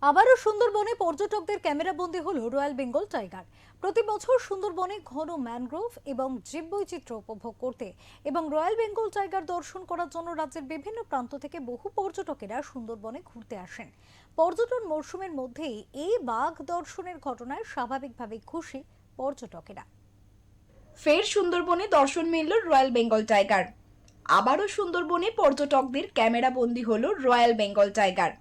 আবারও সুন্দরবনে পর্যটকদের ক্যামেরাবন্দি হলো রয়্যাল বেঙ্গল টাইগার। প্রতি বছর সুন্দরবনে ঘন ম্যানগ্রোভ এবং জীববৈচিত্র্য উপভোগ করতে এবং রয়্যাল বেঙ্গল টাইগার দর্শন করার জন্য রাজ্যের বিভিন্ন প্রান্ত থেকে বহু পর্যটকেরা সুন্দরবনে ঘুরতে আসেন। পর্যটন মরশুমের মধ্যেই এই বাঘ দর্শনের ঘটনায় স্বাভাবিকভাবেই খুশি পর্যটকেরা। ফের সুন্দরবনে দর্শন মিলল রয়্যাল বেঙ্গল টাইগার। আবারও সুন্দরবনে পর্যটকদের ক্যামেরাবন্দি হলো রয়্যাল বেঙ্গল টাইগার।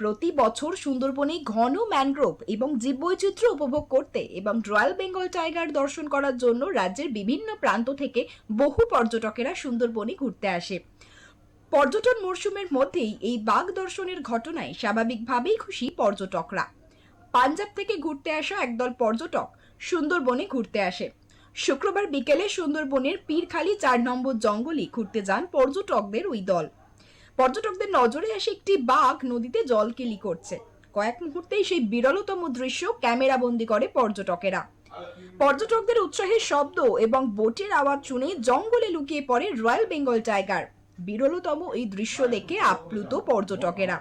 প্রতি বছর সুন্দরবনে ঘন ম্যানগ্রোভ এবং জীববৈচিত্র্য উপভোগ করতে এবং রয়্যাল বেঙ্গল টাইগার দর্শন করার জন্য রাজ্যের বিভিন্ন প্রান্ত থেকে বহু পর্যটকেরা সুন্দরবনে ঘুরতে আসে। পর্যটন মরশুমের মধ্যেই এই বাঘ দর্শনের ঘটনায় স্বাভাবিকভাবেই খুশি পর্যটকরা। পাঞ্জাব থেকে ঘুরতে আসা একদল পর্যটক সুন্দরবনে ঘুরতে আসে। শুক্রবার বিকেলে সুন্দরবনের পীরখালি ৪ নম্বর জঙ্গলে ঘুরতে যান পর্যটকদের ওই দল। পর্যটকদের নজরে আসে একটি বাঘ নদীতে জলকেলি করছে। কয়েক মুহূর্তেই সেই বিরলতম দৃশ্য ক্যামেরাবন্দি করে পর্যটকেরা। পর্যটকদের উৎসাহের শব্দ এবং বোটের আওয়াজ শুনে জঙ্গলে লুকিয়ে পড়ে রয়্যাল বেঙ্গল টাইগার। বিরলতম এই দৃশ্য দেখে আপ্লুত পর্যটকেরা।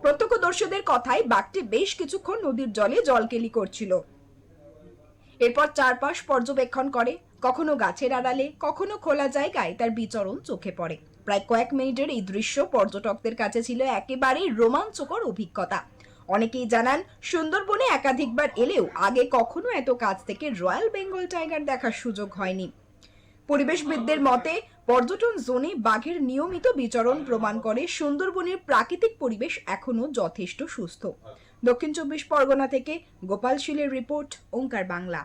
প্রত্যক্ষদর্শীদের কথায় বাঘটি বেশ কিছুক্ষণ নদীর জলে জলকেলি করছিল। এরপর চারপাশ পর্যবেক্ষণ করে, কখনো গাছের আড়ালে, কখনো খোলা জায়গায় তার বিচরণ চোখে পড়ে। প্রায় কয়েক মিনিটের এই দৃশ্য পর্যটকদের কাছে ছিল একেবারেই রোমাঞ্চকর অভিজ্ঞতা। অনেকেই জানান, সুন্দরবনে একাধিকবার এলেও আগে কখনো এত কাছ থেকে রয়্যাল বেঙ্গল টাইগার দেখার সুযোগ হয়নি। পরিবেশবিদদের মতে, পর্যটন জোনে বাঘের নিয়মিত বিচরণ প্রমাণ করে সুন্দরবনের প্রাকৃতিক পরিবেশ এখনো যথেষ্ট সুস্থ। দক্ষিণ ২৪ পরগনা থেকে গোপাল শীলের রিপোর্ট, ওঙ্কার বাংলা।